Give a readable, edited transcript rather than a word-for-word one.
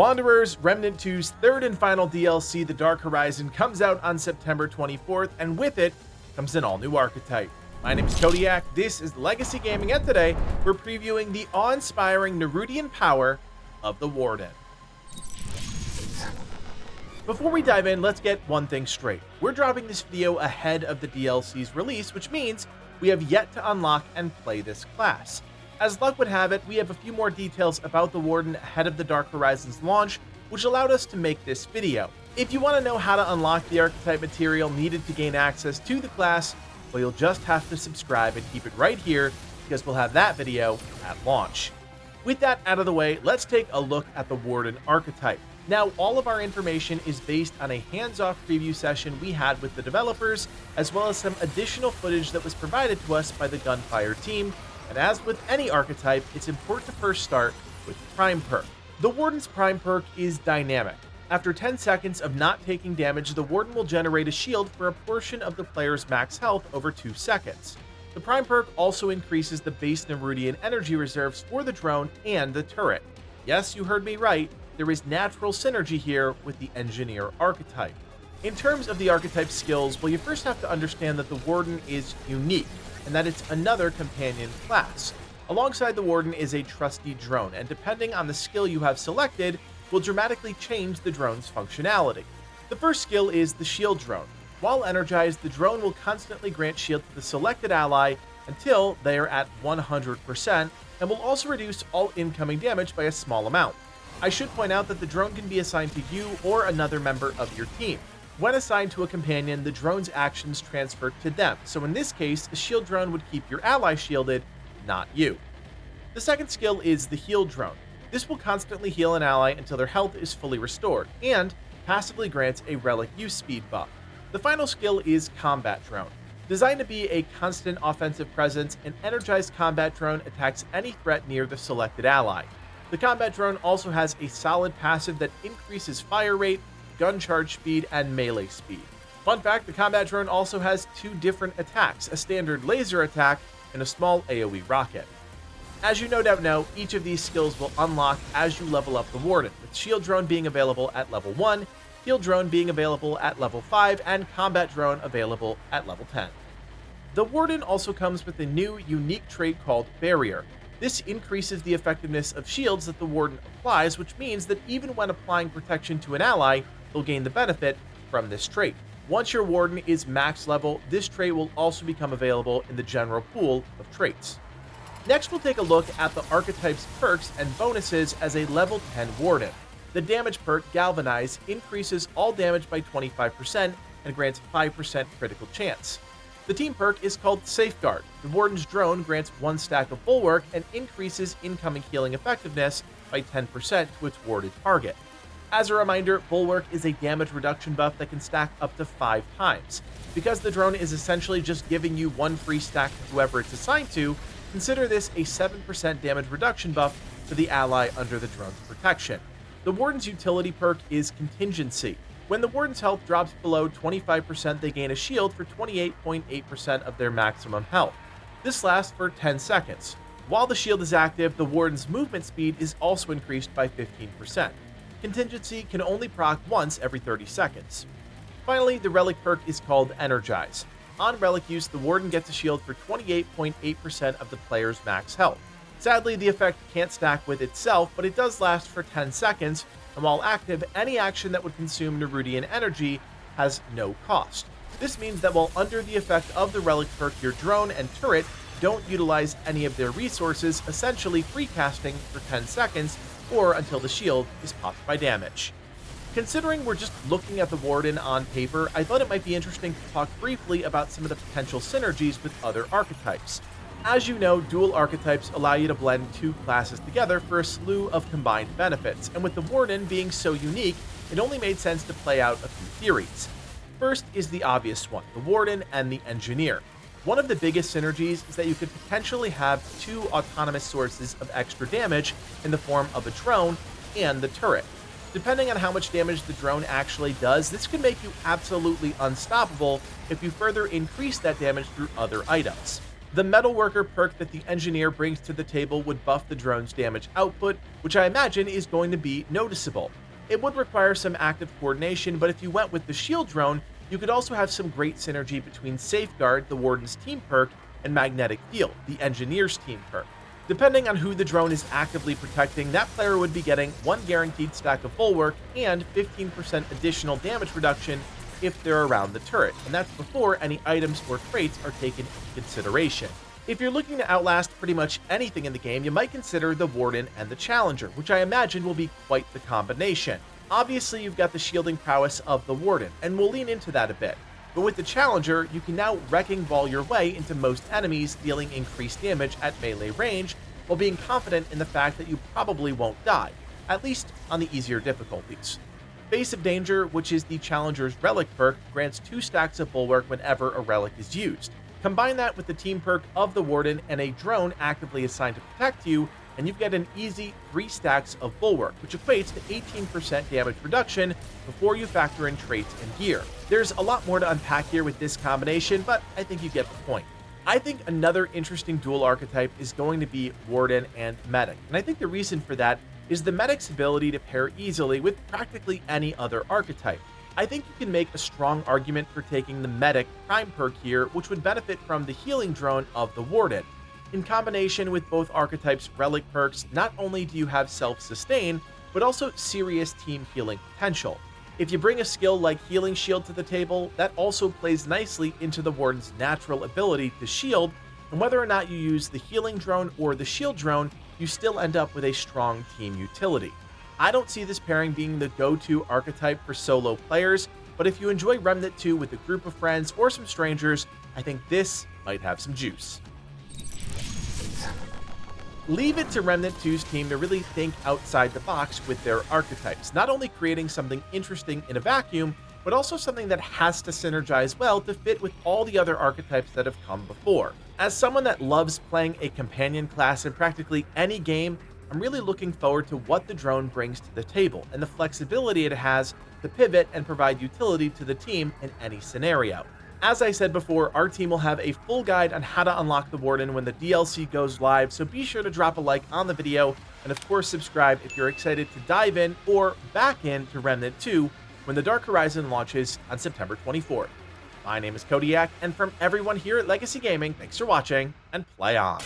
Wanderers Remnant 2's third and final DLC, The Dark Horizon, comes out on September 24th, and with it comes an all-new archetype. My name is Kodiak, this is Legacy Gaming, and today we're previewing the awe-inspiring Nerudian power of the Warden. Before we dive in, let's get one thing straight. We're dropping this video ahead of the DLC's release, which means we have yet to unlock and play this class. As luck would have it, we have a few more details about the Warden ahead of the Dark Horizons launch, which allowed us to make this video. If you want to know how to unlock the archetype material needed to gain access to the class, well, you'll just have to subscribe and keep it right here, because we'll have that video at launch. With that out of the way, let's take a look at the Warden archetype. Now, all of our information is based on a hands-off preview session we had with the developers, as well as some additional footage that was provided to us by the Gunfire team. And as with any archetype, it's important to first start with the Prime perk. The Warden's Prime perk is dynamic. After 10 seconds of not taking damage, the Warden will generate a shield for a portion of the player's max health over 2 seconds. The Prime perk also increases the base Nerudian energy reserves for the drone and the turret. Yes, you heard me right, there is natural synergy here with the Engineer archetype. In terms of the archetype skills, well, you first have to understand that the Warden is unique, and that it's another companion class. Alongside the Warden is a trusty drone, and depending on the skill you have selected, will dramatically change the drone's functionality. The first skill is the Shield Drone. While energized, the drone will constantly grant shield to the selected ally until they are at 100%, and will also reduce all incoming damage by a small amount. I should point out that the drone can be assigned to you or another member of your team. When assigned to a companion, the drone's actions transfer to them, so in this case, a shield drone would keep your ally shielded, not you. The second skill is the Heal Drone. This will constantly heal an ally until their health is fully restored, and passively grants a relic use speed buff. The final skill is Combat Drone. Designed to be a constant offensive presence, an energized combat drone attacks any threat near the selected ally. The combat drone also has a solid passive that increases fire rate, gun charge speed, and melee speed. Fun fact, the combat drone also has 2 different attacks, a standard laser attack and a small AoE rocket. As you no doubt know, each of these skills will unlock as you level up the Warden, with Shield Drone being available at level 1, Heal Drone being available at level 5, and Combat Drone available at level 10. The Warden also comes with a new, unique trait called Barrier. This increases the effectiveness of shields that the Warden applies, which means that even when applying protection to an ally, they'll gain the benefit from this trait. Once your Warden is max level, this trait will also become available in the general pool of traits. Next, we'll take a look at the archetype's perks and bonuses as a level 10 Warden. The damage perk, Galvanize, increases all damage by 25% and grants 5% critical chance. The team perk is called Safeguard. The Warden's drone grants 1 stack of Bulwark and increases incoming healing effectiveness by 10% to its warded target. As a reminder, Bulwark is a damage reduction buff that can stack up to 5 times. Because the drone is essentially just giving you 1 free stack to whoever it's assigned to, consider this a 7% damage reduction buff to the ally under the drone's protection. The Warden's utility perk is Contingency. When the Warden's health drops below 25%, they gain a shield for 28.8% of their maximum health. This lasts for 10 seconds. While the shield is active, the Warden's movement speed is also increased by 15%. Contingency can only proc once every 30 seconds. Finally, the relic perk is called Energize. On relic use, the Warden gets a shield for 28.8% of the player's max health. Sadly, the effect can't stack with itself, but it does last for 10 seconds, and while active, any action that would consume Nerudian energy has no cost. This means that while under the effect of the relic perk, your drone and turret don't utilize any of their resources, essentially free casting for 10 seconds, or until the shield is popped by damage. Considering we're just looking at the Warden on paper, I thought it might be interesting to talk briefly about some of the potential synergies with other archetypes. As you know, dual archetypes allow you to blend 2 classes together for a slew of combined benefits, and with the Warden being so unique, it only made sense to play out a few theories. First is the obvious one, the Warden and the Engineer. One of the biggest synergies is that you could potentially have 2 autonomous sources of extra damage in the form of a drone and the turret. Depending on how much damage the drone actually does, this could make you absolutely unstoppable if you further increase that damage through other items. The Metalworker perk that the Engineer brings to the table would buff the drone's damage output, which I imagine is going to be noticeable. It would require some active coordination, but if you went with the Shield drone, you could also have some great synergy between Safeguard, the Warden's team perk, and Magnetic Field, the Engineer's team perk. Depending on who the drone is actively protecting, that player would be getting 1 guaranteed stack of Bulwark and 15% additional damage reduction if they're around the turret, and that's before any items or traits are taken into consideration. If you're looking to outlast pretty much anything in the game, you might consider the Warden and the Challenger, which I imagine will be quite the combination. Obviously, you've got the shielding prowess of the Warden, and we'll lean into that a bit. But with the Challenger, you can now Wrecking Ball your way into most enemies, dealing increased damage at melee range, while being confident in the fact that you probably won't die, at least on the easier difficulties. Face of Danger, which is the Challenger's Relic perk, grants 2 stacks of Bulwark whenever a relic is used. Combine that with the team perk of the Warden and a drone actively assigned to protect you, and you've got an easy 3 stacks of Bulwark, which equates to 18% damage reduction before you factor in traits and gear. There's a lot more to unpack here with this combination, but I think you get the point. I think another interesting dual archetype is going to be Warden and Medic, and I think the reason for that is the Medic's ability to pair easily with practically any other archetype. I think you can make a strong argument for taking the Medic Prime perk here, which would benefit from the healing drone of the Warden. In combination with both archetypes' relic perks, not only do you have self-sustain, but also serious team healing potential. If you bring a skill like Healing Shield to the table, that also plays nicely into the Warden's natural ability to shield, and whether or not you use the healing drone or the shield drone, you still end up with a strong team utility. I don't see this pairing being the go-to archetype for solo players, but if you enjoy Remnant 2 with a group of friends or some strangers, I think this might have some juice. Leave it to Remnant 2's team to really think outside the box with their archetypes, not only creating something interesting in a vacuum, but also something that has to synergize well to fit with all the other archetypes that have come before. As someone that loves playing a companion class in practically any game, I'm really looking forward to what the drone brings to the table and the flexibility it has to pivot and provide utility to the team in any scenario. As I said before, our team will have a full guide on how to unlock the Warden when the DLC goes live, so be sure to drop a like on the video, and of course subscribe if you're excited to dive in or back into Remnant 2 when the Dark Horizon launches on September 24th. My name is Kodiak, and from everyone here at Legacy Gaming, thanks for watching, and play on.